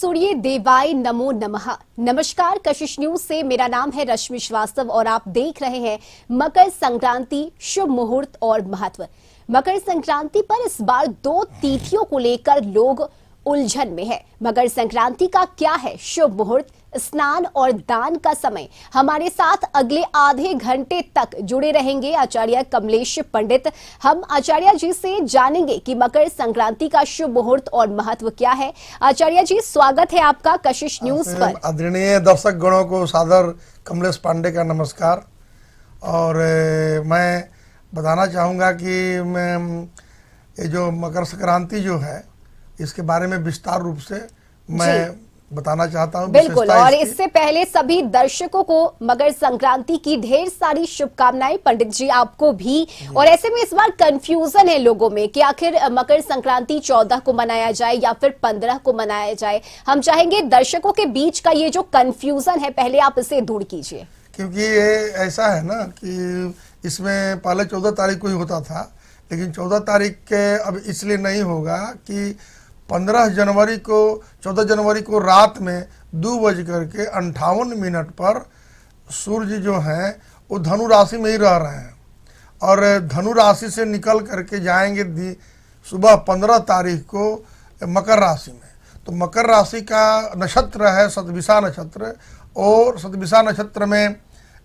सूर्य देवाय नमो नमः। नमस्कार, कशिश न्यूज से मेरा नाम है रश्मि श्रीवास्तव और आप देख रहे हैं मकर संक्रांति शुभ मुहूर्त और महत्व। मकर संक्रांति पर इस बार 2 तिथियों को लेकर लोग उलझन में है। मकर संक्रांति का क्या है शुभ मुहूर्त, स्नान और दान का समय। हमारे साथ अगले आधे घंटे तक जुड़े रहेंगे आचार्य कमलेश पंडित। हम आचार्य जी से जानेंगे कि मकर संक्रांति का शुभ मुहूर्त और महत्व क्या है। आचार्य जी, स्वागत है आपका कशिश न्यूज पर। आदरणीय दर्शक गणों को सादर कमलेश पांडे का नमस्कार। और मैं बताना चाहूँगा कि मैं ये जो मकर संक्रांति जो है इसके बारे में विस्तार रूप से मैं बताना चाहता हूँ। बिल्कुल, और इससे पहले सभी दर्शकों को मकर संक्रांति की ढेर सारी शुभकामनाएं। पंडित जी आपको भी। और ऐसे में इस बार कंफ्यूजन है लोगों में कि आखिर मकर संक्रांति 14 को मनाया जाए या फिर 15 को मनाया जाए। हम चाहेंगे दर्शकों के बीच का ये जो कंफ्यूजन है पहले आप इसे दूर कीजिए। क्योंकि ये ऐसा है ना कि इसमें पहले 14 तारीख को ही होता था, लेकिन 14 तारीख के अब इसलिए नहीं होगा कि 14 जनवरी को रात में 2:58 पर सूर्य जो हैं वो धनु राशि में ही रह रहे हैं और धनु राशि से निकल करके जाएंगे सुबह 15 तारीख को मकर राशि में। तो मकर राशि का नक्षत्र है शतभिषा नक्षत्र, और शतभिषा नक्षत्र में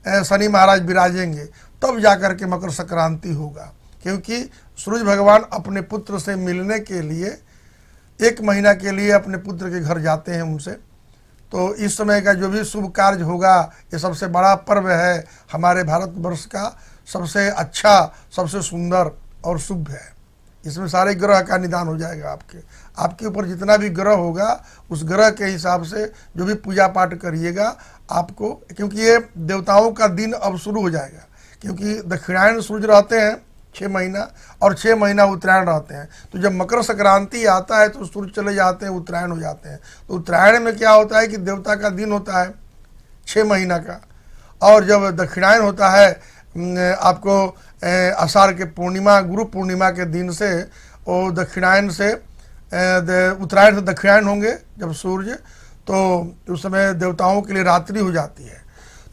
शनि महाराज विराजेंगे, तब जाकर के मकर संक्रांति होगा। क्योंकि सूरज भगवान अपने पुत्र से मिलने के लिए 1 महीना के लिए अपने पुत्र के घर जाते हैं उनसे। तो इस समय का जो भी शुभ कार्य होगा, ये सबसे बड़ा पर्व है हमारे भारतवर्ष का, सबसे अच्छा, सबसे सुंदर और शुभ है। इसमें सारे ग्रह का निदान हो जाएगा। आपके ऊपर जितना भी ग्रह होगा उस ग्रह के हिसाब से जो भी पूजा पाठ करिएगा आपको, क्योंकि ये देवताओं का दिन अब शुरू हो जाएगा। क्योंकि दक्षिणायन सूर्य रहते हैं 6 महीना और 6 महीना उत्तरायण रहते हैं। तो जब मकर संक्रांति आता है तो सूर्य चले जाते हैं, उत्तरायण हो जाते हैं। तो उत्तरायण में क्या होता है कि देवता का दिन होता है 6 महीना का, और जब दक्षिणायन होता है आपको आषाढ़ के पूर्णिमा, गुरु पूर्णिमा के दिन से वो दक्षिणायन से उत्तरायण से दक्षिणायन होंगे जब सूर्य, तो उस समय देवताओं के लिए रात्रि हो जाती है।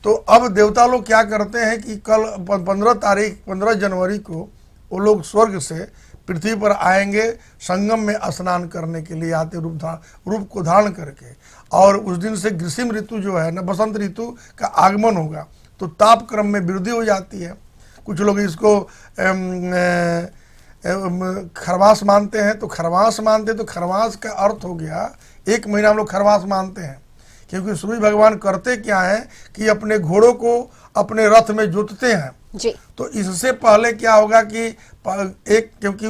तो अब देवता लोग क्या करते हैं कि कल 15 जनवरी को वो लोग स्वर्ग से पृथ्वी पर आएंगे, संगम में स्नान करने के लिए आते रूप को धारण करके। और उस दिन से ग्रीष्म ऋतु जो है ना, बसंत ऋतु का आगमन होगा। तो ताप क्रम में वृद्धि हो जाती है। कुछ लोग इसको खरवास मानते हैं, तो खरवास का अर्थ हो गया 1 महीना हम लोग खरवास मानते हैं। क्योंकि सूर्य भगवान करते क्या है कि अपने घोड़ों को अपने रथ में जोतते हैं जी। तो इससे पहले क्या होगा कि क्योंकि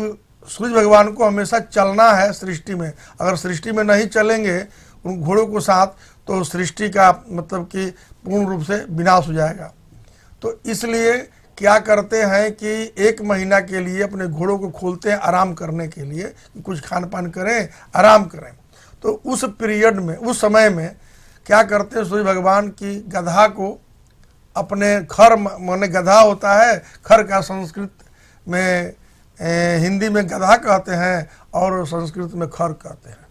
सूर्य भगवान को हमेशा चलना है सृष्टि में। अगर सृष्टि में नहीं चलेंगे उन घोड़ों को साथ, तो सृष्टि का मतलब कि पूर्ण रूप से विनाश हो जाएगा। तो इसलिए क्या करते हैं कि 1 महीना के लिए अपने घोड़ों को खोलते हैं आराम करने के लिए, कुछ खान पान करें, आराम करें। तो उस पीरियड में, उस समय में क्या करते हैं, सूर्य भगवान की गधा को अपने खर, माने गधा होता है, खर का संस्कृत में हिंदी में गधा कहते हैं और संस्कृत में खर कहते हैं।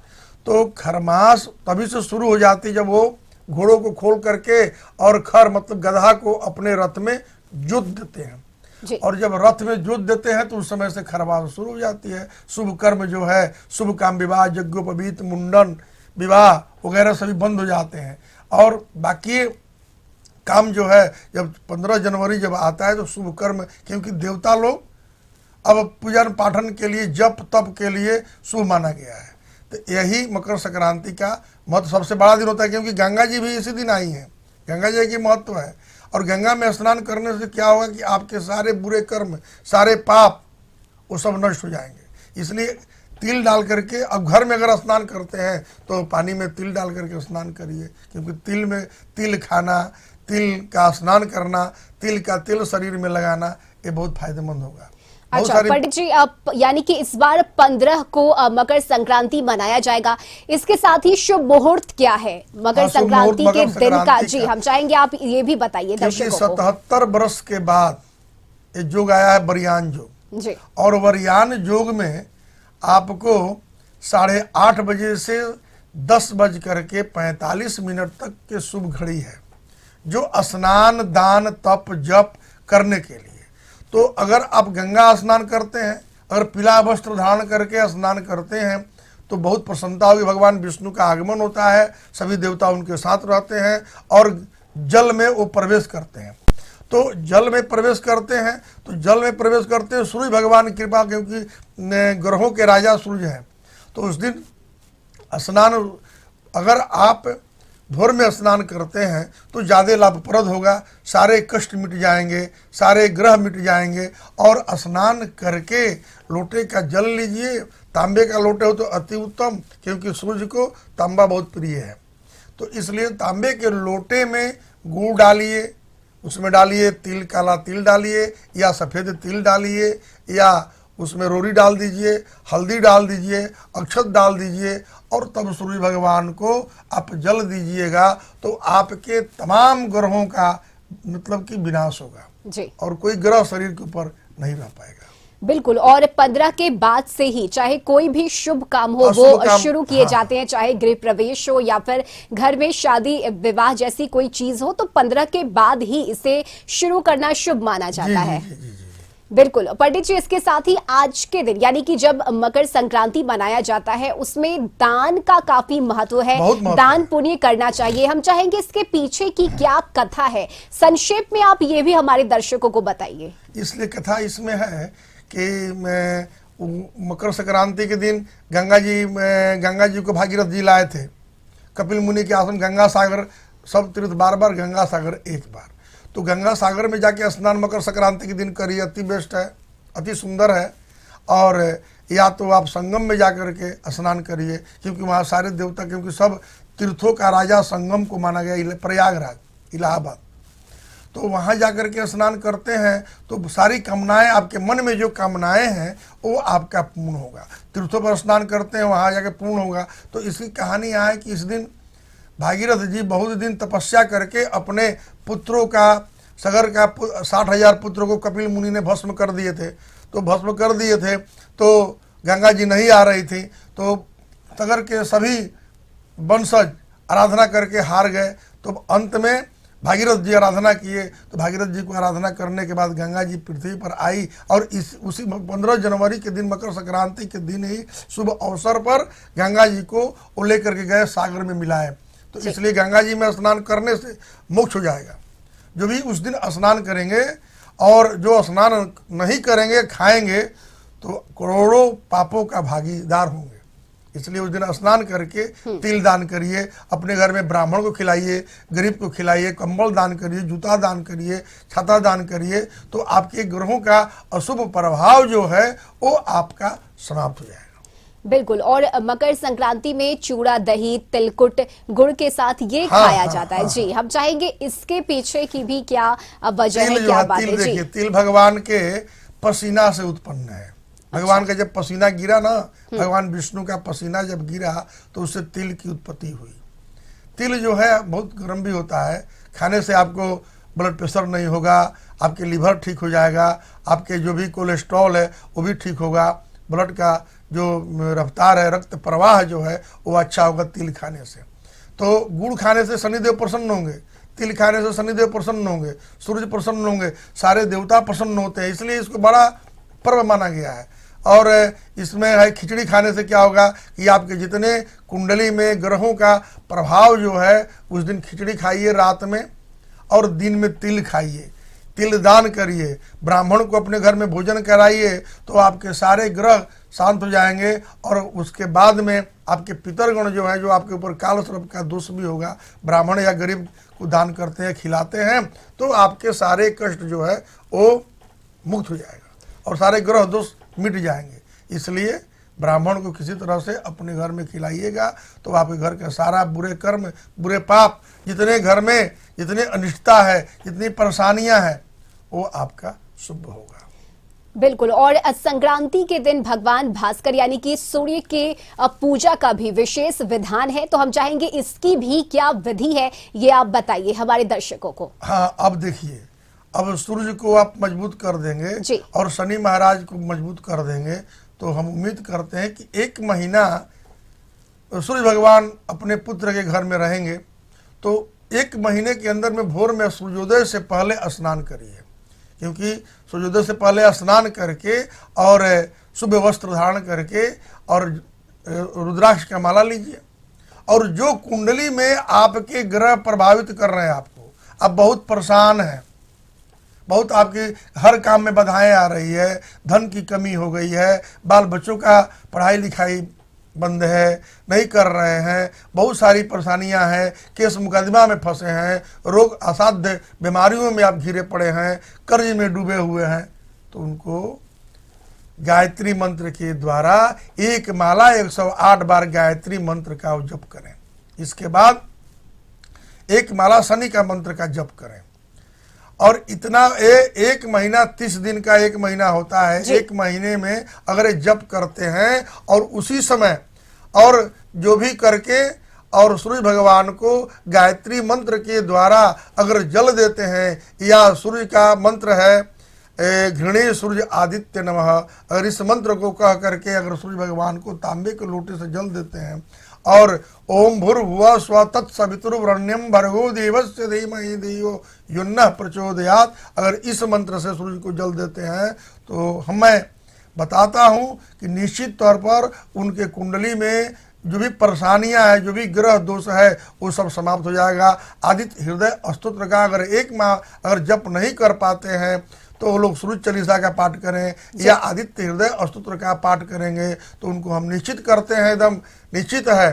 तो खरमास तभी से शुरू हो जाती जब वो घोड़ों को खोल करके और खर मतलब गधा को अपने रथ में जोत देते हैं। और जब रथ में जोत देते हैं तो उस समय से खरमास शुरू हो जाती है। शुभ कर्म जो है, शुभ काम, विवाह, यज्ञोपवीत, मुंडन, विवाह वगैरह सभी बंद हो जाते हैं। और बाकी काम जो है जब 15 जनवरी जब आता है तो शुभ कर्म, क्योंकि देवता लोग अब पूजन पाठन के लिए, जप तप के लिए शुभ माना गया है। तो यही मकर संक्रांति का महत्व सबसे बड़ा दिन होता है। क्योंकि गंगा जी भी इसी दिन आई हैं, गंगा जी की महत्व है। और गंगा में स्नान करने से क्या होगा कि आपके सारे बुरे कर्म, सारे पाप वो सब नष्ट हो जाएंगे। इसलिए तिल डाल करके, अब घर में अगर स्नान करते हैं तो पानी में तिल डाल करके स्नान करिए। क्योंकि तिल में तिल खाना, तिल का स्नान करना, तिल का तिल शरीर में लगाना, ये बहुत फायदेमंद होगा। अच्छा पंडित जी, यानी कि इस बार 15 को मकर संक्रांति मनाया जाएगा। इसके साथ ही शुभ मुहूर्त क्या है मकर संक्रांति के दिन का? जी, हम चाहेंगे आप ये भी बताइए दर्शकों को। 77 वर्ष के बाद ये योग आया है वरयान योग जी। और वरयान योग में आपको 8:30 बजे से 10:45 तक के शुभ घड़ी है, जो स्नान दान तप जप करने के लिए। तो अगर आप गंगा स्नान करते हैं, अगर पीला वस्त्र धारण करके स्नान करते हैं तो बहुत प्रसन्नता होगी। भगवान विष्णु का आगमन होता है, सभी देवता उनके साथ रहते हैं और जल में वो प्रवेश करते हैं। तो जल में प्रवेश करते हैं, तो जल में प्रवेश करते हैं सूर्य भगवान की कृपा, क्योंकि ग्रहों के राजा सूर्य हैं। तो उस दिन स्नान अगर आप भोर में स्नान करते हैं तो ज़्यादा लाभप्रद होगा, सारे कष्ट मिट जाएंगे, सारे ग्रह मिट जाएंगे। और स्नान करके लोटे का जल लीजिए, तांबे का लोटे हो तो अति उत्तम, क्योंकि सूर्य को तांबा बहुत प्रिय है। तो इसलिए तांबे के लोटे में गुड़ डालिए, उसमें डालिए तिल, काला तिल डालिए या सफ़ेद तिल डालिए, या उसमें रोरी डाल दीजिए, हल्दी डाल दीजिए, अक्षत डाल दीजिए, और तब सूर्य भगवान को आप जल दीजिएगा। तो आपके तमाम ग्रहों का मतलब कि विनाश होगा जी, और कोई ग्रह शरीर के ऊपर नहीं रह पाएगा। बिल्कुल। और 15 के बाद से ही चाहे कोई भी शुभ काम हो अशुभ वो काम, शुरू किए हाँ, जाते हैं, चाहे गृह प्रवेश हो या फिर घर में शादी विवाह जैसी कोई चीज हो, तो 15 के बाद ही इसे शुरू करना शुभ माना जाता है। जी। बिल्कुल पंडित जी, इसके साथ ही आज के दिन यानी कि जब मकर संक्रांति मनाया जाता है उसमें दान का काफी महत्व है, बहुत महत्व दान है। पुण्य करना चाहिए। हम चाहेंगे इसके पीछे की क्या कथा है, संक्षेप में आप ये भी हमारे दर्शकों को बताइए। इसलिए कथा इसमें है कि मकर संक्रांति के दिन गंगा जी को भागीरथ जी लाए थे, कपिल मुनि के आश्रम गंगा सागर, सब तीर्थ बार बार, गंगा सागर एक बार। तो गंगा सागर में जाके स्नान मकर संक्रांति के दिन करिए, अति बेस्ट है, अति सुंदर है। और या तो आप संगम में जाकर के स्नान करिए, क्योंकि वहाँ सारे देवता, क्योंकि सब तीर्थों का राजा संगम को माना गया, प्रयागराज, इलाहाबाद। तो वहाँ जाकर के स्नान करते हैं तो सारी कामनाएं, आपके मन में जो कामनाएं हैं वो आपका पूर्ण होगा। तीर्थों पर स्नान करते हैं, वहाँ जाकर पूर्ण होगा। तो इसकी कहानी यहाँ है कि इस दिन भागीरथ जी बहुत दिन तपस्या करके अपने पुत्रों का, सगर का 60,000 पुत्रों को कपिल मुनि ने भस्म कर दिए थे। तो भस्म कर दिए थे तो गंगा जी नहीं आ रही थी, तो सगर के सभी वंशज आराधना करके हार गए। तो अंत में भागीरथ जी आराधना किए, तो भागीरथ जी को आराधना करने के बाद गंगा जी पृथ्वी पर आई, और उसी 15 जनवरी के दिन, मकर संक्रांति के दिन ही शुभ अवसर पर गंगा जी को वो लेकर के गए, सागर में मिलाए। तो इसलिए गंगा जी में स्नान करने से मोक्ष हो जाएगा। जो भी उस दिन स्नान करेंगे, और जो स्नान नहीं करेंगे, खाएंगे, तो करोड़ों पापों का भागीदार होंगे। इसलिए उस दिन स्नान करके तिल दान करिए, अपने घर में ब्राह्मण को खिलाइए, गरीब को खिलाइए, कंबल दान करिए, जूता दान करिए, छाता दान करिए। तो आपके ग्रहों का अशुभ प्रभाव जो है वो आपका समाप्त हो जाएगा। बिल्कुल। और मकर संक्रांति में चूड़ा, दही, तिलकुट, गुड़ के साथ ये खाया जाता है। जी, हम चाहेंगे इसके पीछे की भी क्या वजह है, क्या बात है। देखिए, तिल भगवान के पसीना से उत्पन्न है। भगवान का जब पसीना गिरा ना, भगवान विष्णु का पसीना जब गिरा तो उससे तिल की उत्पत्ति हुई। तिल जो है बहुत गर्म भी होता है, खाने से आपको ब्लड प्रेशर नहीं होगा, आपके लीवर ठीक हो जाएगा, आपके जो भी कोलेस्ट्रॉल है वो भी ठीक होगा, ब्लड का जो रफ्तार है, रक्त प्रवाह जो है वो अच्छा होगा तिल खाने से। तो गुड़ खाने से शनिदेव प्रसन्न होंगे, तिल खाने से शनिदेव प्रसन्न होंगे, सूर्य प्रसन्न होंगे, सारे देवता प्रसन्न होते हैं। इसलिए इसको बड़ा पर्व माना गया है। और इसमें है खिचड़ी खाने से क्या होगा कि आपके जितने कुंडली में ग्रहों का प्रभाव जो है, उस दिन खिचड़ी खाइए रात में, और दिन में तिल खाइए, तिल दान करिए, ब्राह्मण को अपने घर में भोजन कराइए, तो आपके सारे ग्रह शांत हो जाएंगे। और उसके बाद में आपके पितरगण जो है, जो आपके ऊपर काल सर्प का दोष भी होगा, ब्राह्मण या गरीब को दान करते हैं, खिलाते हैं, तो आपके सारे कष्ट जो है वो मुक्त हो जाएगा और सारे ग्रह दोष मिट जाएंगे। इसलिए ब्राह्मण को किसी तरह से अपने घर में खिलाइएगा, तो आपके घर के सारा बुरे कर्म, बुरे पाप, जितने घर में जितने अनिष्टता है, जितनी परेशानियां हैं, वो आपका शुभ होगा। बिल्कुल। और संक्रांति के दिन भगवान भास्कर यानी कि सूर्य के पूजा का भी विशेष विधान है, तो हम चाहेंगे इसकी भी क्या विधि है ये आप बताइए हमारे दर्शकों को। हाँ, अब देखिए, अब सूर्य को आप मजबूत कर देंगे और शनि महाराज को मजबूत कर देंगे, तो हम उम्मीद करते हैं कि 1 महीना सूर्य भगवान अपने पुत्र के घर में रहेंगे तो 1 महीने के अंदर में भोर में सूर्योदय से पहले स्नान करिए, क्योंकि सूर्योदय से पहले स्नान करके और शुभ वस्त्र धारण करके और रुद्राक्ष का माला लीजिए। और जो कुंडली में आपके ग्रह प्रभावित कर रहे हैं, आपको आप बहुत परेशान हैं, बहुत आपके हर काम में बाधाएं आ रही है, धन की कमी हो गई है, बाल बच्चों का पढ़ाई लिखाई बंद है, नहीं कर रहे हैं, बहुत सारी परेशानियां हैं, केस मुकदमा में फंसे हैं, रोग असाध्य बीमारियों में आप घिरे पड़े हैं, कर्ज में डूबे हुए हैं, तो उनको गायत्री मंत्र के द्वारा 1 माला 108 बार गायत्री मंत्र का जप करें। इसके बाद 1 माला शनि का मंत्र का जप करें। और इतना 1 महीना 30 दिन का 1 महीना होता है, 1 महीने में अगर जप करते हैं और उसी समय और जो भी करके और सूर्य भगवान को गायत्री मंत्र के द्वारा अगर जल देते हैं, या सूर्य का मंत्र है घृणे सूर्य आदित्य नमः, अगर इस मंत्र को कह करके अगर सूर्य भगवान को तांबे के लोटे से जल देते हैं और ओम भूर्भुवः स्वः तत्सवितुर्वरेण्यं भर्गो देवस्य धीमहि धियो युन्नः प्रचोदयात्, अगर इस मंत्र से सूर्य को जल देते हैं तो मैं बताता हूँ कि निश्चित तौर पर उनके कुंडली में जो भी परेशानियां हैं, जो भी ग्रह दोष है, वो सब समाप्त हो जाएगा। आदित्य हृदय स्तोत्र का अगर 1 माह अगर जप नहीं कर पाते हैं तो वो लोग सूर्य चालीसा का पाठ करें या आदित्य हृदय स्तोत्र का पाठ करेंगे, तो उनको हम निश्चित करते हैं, एकदम निश्चित है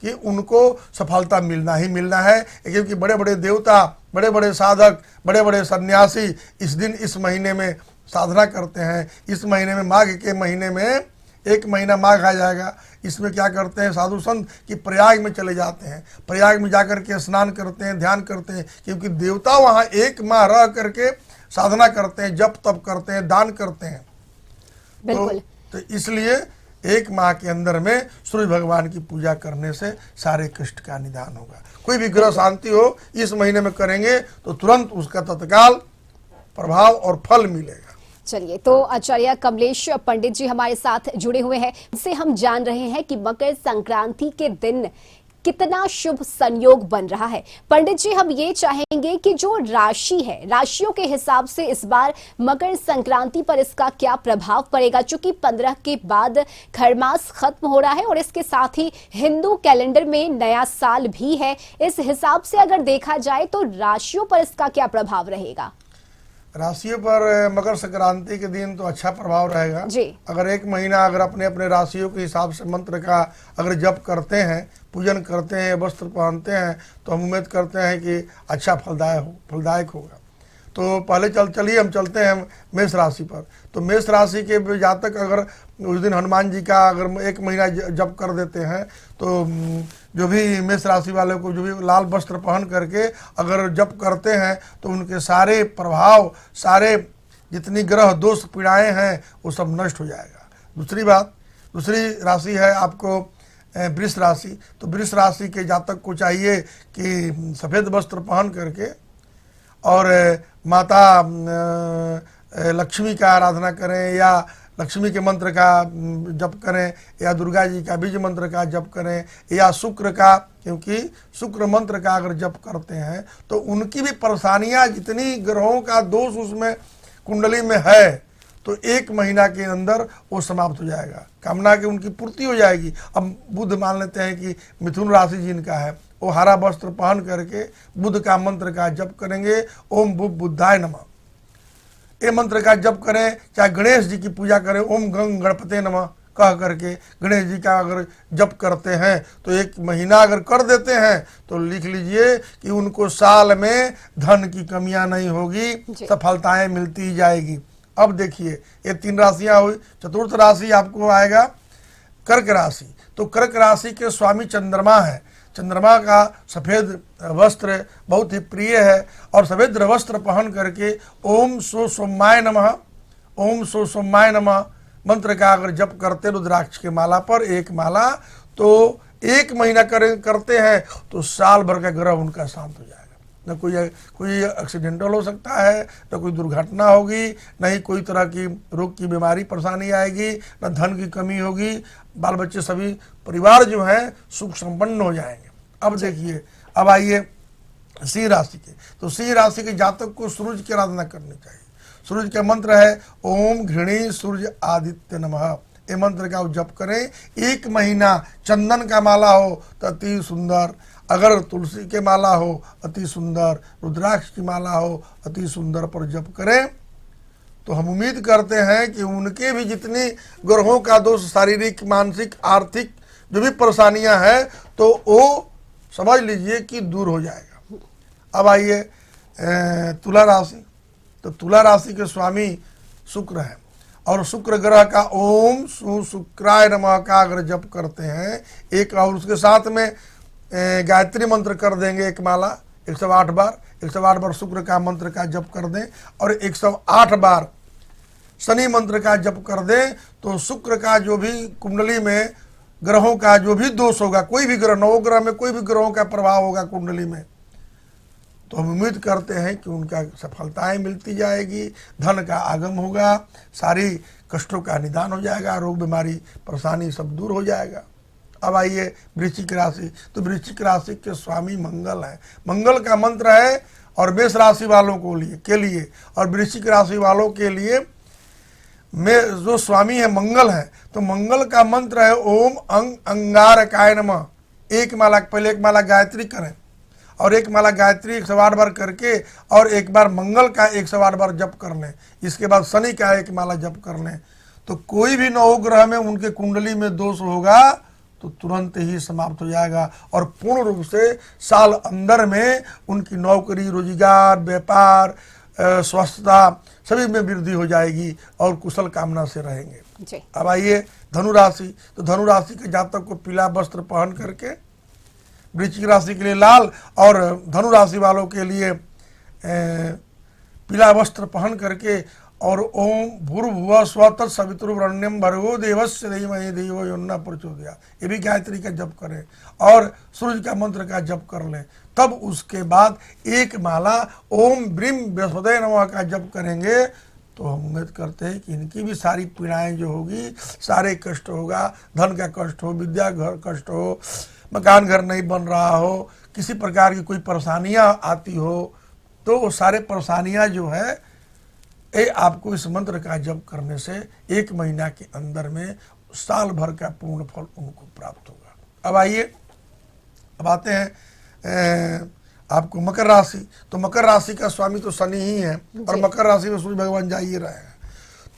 कि उनको सफलता मिलना ही मिलना है। क्योंकि बड़े बड़े देवता, बड़े बड़े साधक, बड़े बड़े सन्यासी इस दिन इस महीने में साधना करते हैं। इस महीने में माघ के महीने में 1 महीना माघ आ जाएगा, इसमें क्या करते हैं साधु संत कि प्रयाग में चले जाते हैं, प्रयाग में जाकर के स्नान करते हैं, ध्यान करते हैं, क्योंकि देवता वहाँ 1 माह रह करके साधना करते हैं, जप तप करते हैं, दान करते हैं। तो इसलिए 1 माह के अंदर में सूर्य भगवान की पूजा करने से सारे कष्ट का निदान होगा। कोई भी ग्रह शांति हो इस महीने में करेंगे तो तुरंत उसका तत्काल प्रभाव और फल मिलेगा। चलिए, तो आचार्य कमलेश पंडित जी हमारे साथ जुड़े हुए हैं, इससे हम जान रहे हैं कि मकर संक्रांति के दिन कितना शुभ संयोग बन रहा है। पंडित जी, हम ये चाहेंगे कि जो राशि है, राशियों के हिसाब से इस बार मकर संक्रांति पर इसका क्या प्रभाव पड़ेगा, चूंकि 15 के बाद खरमास खत्म हो रहा है और इसके साथ ही हिंदू कैलेंडर में नया साल भी है। इस हिसाब से अगर देखा जाए तो राशियों पर इसका क्या प्रभाव रहेगा? राशियों पर मकर संक्रांति के दिन तो अच्छा प्रभाव रहेगा जी। अगर 1 महीना अगर अपने अपने राशियों के हिसाब से मंत्र का अगर जप करते हैं, पूजन करते हैं, वस्त्र पहनते हैं, तो हम उम्मीद करते हैं कि अच्छा फलदायक होगा। तो पहले चलिए हम चलते हैं मेष राशि पर। तो मेष राशि के जातक अगर उस दिन हनुमान जी का अगर 1 महीना जप कर देते हैं तो जो भी मेष राशि वाले को जो भी लाल वस्त्र पहन करके अगर जप करते हैं तो उनके सारे प्रभाव, सारे जितनी ग्रह दोष पीड़ाएं हैं वो सब नष्ट हो जाएगा। दूसरी राशि है आपको वृष राशि। तो वृष राशि के जातक को चाहिए कि सफ़ेद वस्त्र पहन करके और माता लक्ष्मी का आराधना करें या लक्ष्मी के मंत्र का जप करें या दुर्गा जी का बीज मंत्र का जप करें या शुक्र का, क्योंकि शुक्र मंत्र का अगर जप करते हैं तो उनकी भी परेशानियां, जितनी ग्रहों का दोष उसमें कुंडली में है, तो 1 महीना के अंदर वो समाप्त हो जाएगा, कामना की उनकी पूर्ति हो जाएगी। अब बुध मान लेते हैं कि मिथुन राशि जिनका है वो हरा वस्त्र पहन करके बुध का मंत्र का जप करेंगे, ओम बुद्धाय नमः, ये मंत्र का जप करें। चाहे गणेश जी की पूजा करें, ओम गंग गणपते नमः कह करके गणेश जी का अगर जप करते हैं तो 1 महीना अगर कर देते हैं तो लिख लीजिए कि उनको साल में धन की कमियां नहीं होगी, सफलताएं मिलती ही जाएगी। अब देखिए ये 3 राशियां हुई, चतुर्थ राशि आपको आएगा कर्क राशि। तो कर्क राशि के स्वामी चंद्रमा है। चंद्रमा का सफ़ेद वस्त्र बहुत ही प्रिय है और सफ़ेद वस्त्र पहन करके ओम सोमाय नमः, ओम सोमाय नमः मंत्र का अगर जप करते रुद्राक्ष के माला पर 1 माला, तो 1 महीना करते हैं तो साल भर का ग्रह उनका शांत हो जाएगा। न कोई एक्सीडेंटल हो सकता है, न कोई दुर्घटना होगी, न ही कोई तरह की रोग की बीमारी परेशानी आएगी, न धन की कमी होगी, बाल बच्चे सभी परिवार जो है सुख संपन्न हो जाएंगे। अब देखिए, अब आइए सिंह राशि के। तो सिंह राशि के जातक को सूरज की आराधना करनी चाहिए। सूरज का मंत्र है ओम घृणी सूर्य आदित्य नमः। ये मंत्र का जप करें। 1 महीना चंदन का माला हो तो अति सुंदर, अगर तुलसी के माला हो अति सुंदर, रुद्राक्ष की माला हो अति सुंदर पर जप करें तो हम उम्मीद करते हैं कि उनके भी जितनी ग्रहों का दोष, शारीरिक, मानसिक, आर्थिक जो भी परेशानियां हैं तो वो समझ लीजिए कि दूर हो जाएगा। अब आइए तुला राशि। तो तुला राशि के स्वामी शुक्र है और शुक्र ग्रह का ओम शुक्राय नमः का अगर जप करते हैं एक, और उसके साथ में गायत्री मंत्र कर देंगे एक माला 108 बार, 108 बार शुक्र का मंत्र का जप कर दें और 108 बार शनि मंत्र का जप कर दें तो शुक्र का जो भी कुंडली में ग्रहों का जो भी दोष होगा, कोई भी ग्रह, नवग्रह में कोई भी ग्रहों का प्रभाव होगा कुंडली में, तो हम उम्मीद करते हैं कि उनका सफलताएं मिलती जाएगी, धन का आगम होगा, सारी कष्टों का निदान हो जाएगा, रोग बीमारी परेशानी सब दूर हो जाएगा। अब आइए वृश्चिक राशि। तो वृश्चिक राशि के स्वामी मंगल है। मंगल का मंत्र है और मेष राशि वालों के लिए और वृश्चिक राशि वालों के लिए में जो स्वामी है मंगल है, तो मंगल का मंत्र है ओम अंगारकाय नमः। एक माला, पहले एक माला गायत्री करें और एक माला गायत्री 108 बार करके और एक बार मंगल का 108 बार जप कर लें। इसके बाद शनि का एक माला जप कर लें तो कोई भी नवग्रह में उनके कुंडली में दोष होगा तो तुरंत ही समाप्त हो जाएगा और पूर्ण रूप से साल अंदर में उनकी नौकरी, रोजगार, व्यापार, स्वस्थता सभी में वृद्धि हो जाएगी और कुशल कामना से रहेंगे जी। अब आइए धनु राशि। तो धनु राशि के जातक को पीला वस्त्र पहन करके, वृश्चिक राशि के लिए लाल और धनु राशि वालों के लिए पीला वस्त्र पहन करके और ओम भूर्भुवः स्वः तत्सवितुर्वरेण्यं भर्गो देवस्य धीमहि धियो यो नः प्रचोदयात्, ये भी गायत्री का जप करें और सूर्य का मंत्र का जप कर लें। तब उसके बाद एक माला ओम ब्रीम बृहस्पतये नमः का जप करेंगे तो हम उम्मीद करते हैं कि इनकी भी सारी पीड़ाएं जो होगी, सारे कष्ट होगा, धन का कष्ट हो, विद्या घर कष्ट हो, मकान घर नहीं बन रहा हो, किसी प्रकार की कोई परेशानियां आती हो तो वो सारे परेशानियां जो है ये आपको इस मंत्र का जप करने से 1 महीना के अंदर में साल भर का पूर्ण फल उनको प्राप्त होगा। अब आइए, अब आते हैं आपको मकर राशि। तो मकर राशि का स्वामी तो शनि ही है और मकर राशि में सूर्य भगवान जा ही रहे हैं।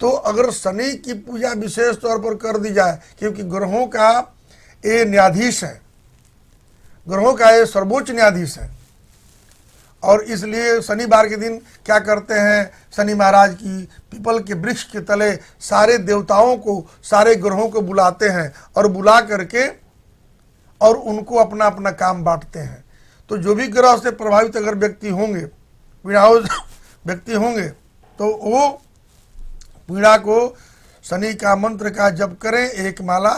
तो अगर शनि की पूजा विशेष तौर पर कर दी जाए, क्योंकि ग्रहों का ये न्यायाधीश है, ग्रहों का ये सर्वोच्च न्यायाधीश है और इसलिए शनिवार के दिन क्या करते हैं, शनि महाराज की पीपल के वृक्ष के तले सारे देवताओं को, सारे ग्रहों को बुलाते हैं और बुला करके और उनको अपना अपना काम बांटते हैं। तो जो भी ग्रह से प्रभावित अगर व्यक्ति होंगे, पीड़ाओं व्यक्ति होंगे तो वो पीड़ा को शनि का मंत्र का जप करें 1 माला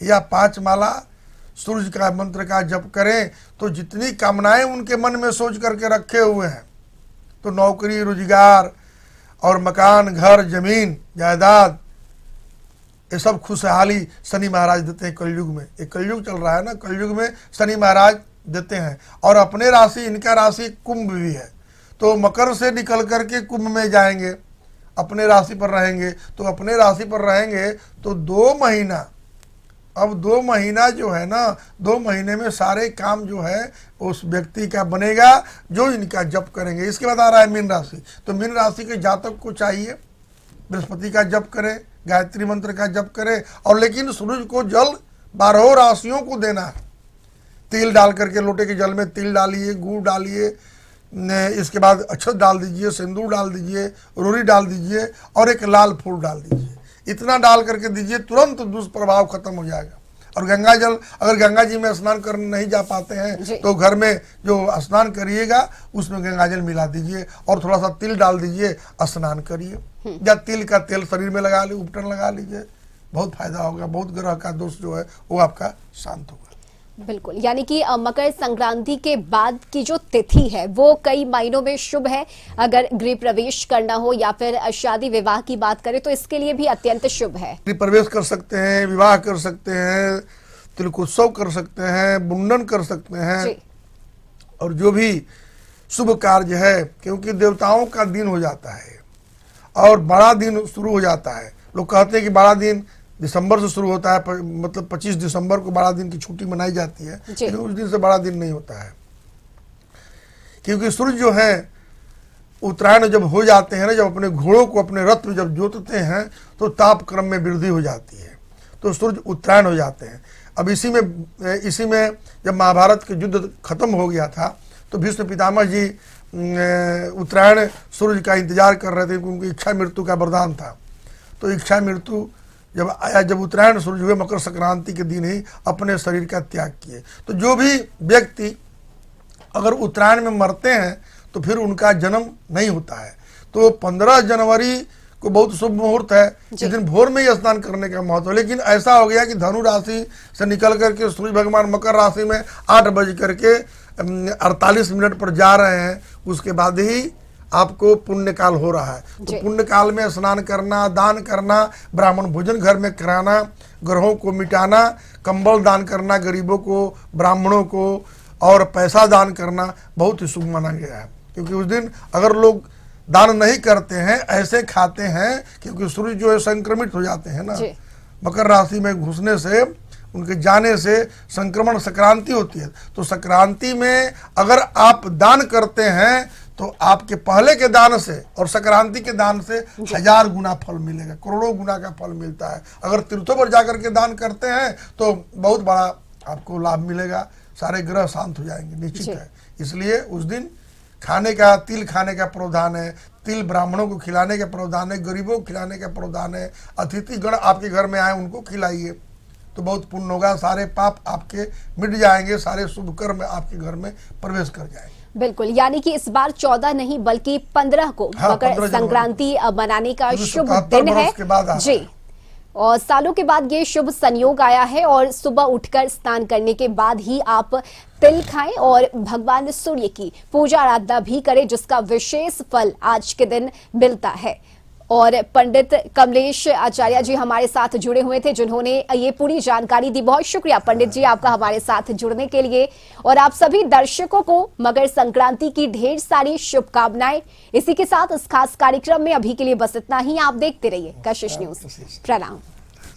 या 5 माला, सूर्य का मंत्र का जप करें तो जितनी कामनाएं उनके मन में सोच करके रखे हुए हैं, तो नौकरी, रोजगार और मकान, घर, जमीन, जायदाद, ये सब खुशहाली शनि महाराज देते हैं कलयुग में। ये कलयुग चल रहा है ना, कलयुग में शनि महाराज देते हैं। और अपने राशि, इनका राशि कुंभ भी है, तो मकर से निकल करके कुंभ में जाएंगे, अपने राशि पर रहेंगे। तो अपने राशि पर रहेंगे तो 2 महीना, अब 2 महीना जो है ना, 2 महीने में सारे काम जो है उस व्यक्ति का बनेगा जो इनका जप करेंगे। इसके बाद आ रहा है मीन राशि। तो मीन राशि के जातक को चाहिए बृहस्पति का जप करें, गायत्री मंत्र का जप करें और लेकिन सूरज को जल 12 राशियों को देना है। तिल डाल करके लोटे के जल में तिल डालिए, गुड़ डालिए, इसके बाद अक्षत डाल दीजिए, सिंदूर डाल दीजिए, रोरी डाल दीजिए और एक लाल फूल डाल दीजिए। इतना डाल करके दीजिए, तुरंत दुष्प्रभाव खत्म हो जाएगा। और गंगा जल, अगर गंगा जी में स्नान करने नहीं जा पाते हैं तो घर में जो स्नान करिएगा उसमें गंगा जल मिला दीजिए और थोड़ा सा तिल डाल दीजिए, स्नान करिए या तिल का तेल शरीर में लगा लीजिए, उपटन लगा लीजिए, बहुत फायदा होगा। बहुत ग्रह का दोष जो है वो आपका शांत होगा। बिल्कुल, यानी कि मकर संक्रांति के बाद की जो तिथि है वो कई मायनों में शुभ है। अगर गृह प्रवेश करना हो या फिर शादी विवाह की बात करें तो इसके लिए भी अत्यंत शुभ है। गृह प्रवेश कर सकते हैं, विवाह कर सकते हैं, तिलकोत्सव कर सकते हैं, मुंडन कर सकते हैं जी। और जो भी शुभ कार्य है, क्योंकि देवताओं का दिन हो जाता है और बड़ा दिन शुरू हो जाता है। लोग कहते हैं कि बड़ा दिन दिसंबर से शुरू होता है, मतलब 25 दिसंबर को बड़ा दिन की छुट्टी मनाई जाती है, लेकिन उस दिन से बड़ा दिन नहीं होता है, क्योंकि सूर्य जो है उत्तरायण जब हो जाते हैं ना, जब अपने घोड़ों को अपने रथ में जब जोतते हैं तो ताप क्रम में वृद्धि हो जाती है, तो सूर्य उत्तरायण हो जाते हैं। अब इसी में जब महाभारत के युद्ध खत्म हो गया था तो भीष्म पितामह जी उत्तरायण सूर्य का इंतजार कर रहे थे, उनकी इच्छा मृत्यु का वरदान था। तो इच्छा मृत्यु जब आया, जब उत्तरायण सूर्य हुए मकर संक्रांति के दिन ही अपने शरीर का त्याग किए। तो जो भी व्यक्ति अगर उत्तरायण में मरते हैं तो फिर उनका जन्म नहीं होता है। तो 15 जनवरी को बहुत शुभ मुहूर्त है, इस दिन भोर में ही स्नान करने का महत्व है। लेकिन ऐसा हो गया कि धनु राशि से निकल करके सूर्य भगवान मकर राशि में 8:48 पर जा रहे हैं, उसके बाद ही आपको पुण्य काल हो रहा है। तो पुण्य काल में स्नान करना, दान करना, ब्राह्मण भोजन घर में कराना, ग्रहों को मिटाना, कंबल दान करना गरीबों को, ब्राह्मणों को, और पैसा दान करना बहुत ही शुभ माना गया है। क्योंकि उस दिन अगर लोग दान नहीं करते हैं, ऐसे खाते हैं, क्योंकि सूर्य जो है संक्रमित हो जाते हैं ना, मकर राशि में घुसने से, उनके जाने से संक्रमण संक्रांति होती है। तो संक्रांति में अगर आप दान करते हैं तो आपके पहले के दान से और संक्रांति के दान से 1000 गुना फल मिलेगा, करोड़ों गुना का फल मिलता है। अगर तीर्थों पर जाकर के दान करते हैं तो बहुत बड़ा आपको लाभ मिलेगा, सारे ग्रह शांत हो जाएंगे, निश्चित है। इसलिए उस दिन खाने का, तिल खाने का प्रावधान है, तिल ब्राह्मणों को खिलाने का प्रावधान है, गरीबों को खिलाने का प्रावधान है, अतिथि गण आपके घर में आए उनको खिलाइए, तो बहुत पुण्य होगा, सारे पाप आपके मिट जाएंगे, सारे शुभ कर्म आपके घर में प्रवेश कर जाएंगे। बिल्कुल, यानी कि इस बार 14 नहीं बल्कि 15 को मकर संक्रांति मनाने का शुभ दिन है जी। और सालों के बाद ये शुभ संयोग आया है और सुबह उठकर स्नान करने के बाद ही आप तिल खाएं और भगवान सूर्य की पूजा आराधना भी करें, जिसका विशेष फल आज के दिन मिलता है। और पंडित कमलेश आचार्य जी हमारे साथ जुड़े हुए थे, जिन्होंने ये पूरी जानकारी दी। बहुत शुक्रिया पंडित जी आपका हमारे साथ जुड़ने के लिए। और आप सभी दर्शकों को मकर संक्रांति की ढेर सारी शुभकामनाएं। इसी के साथ इस खास कार्यक्रम में अभी के लिए बस इतना ही। आप देखते रहिए कशिश न्यूज। प्रणाम।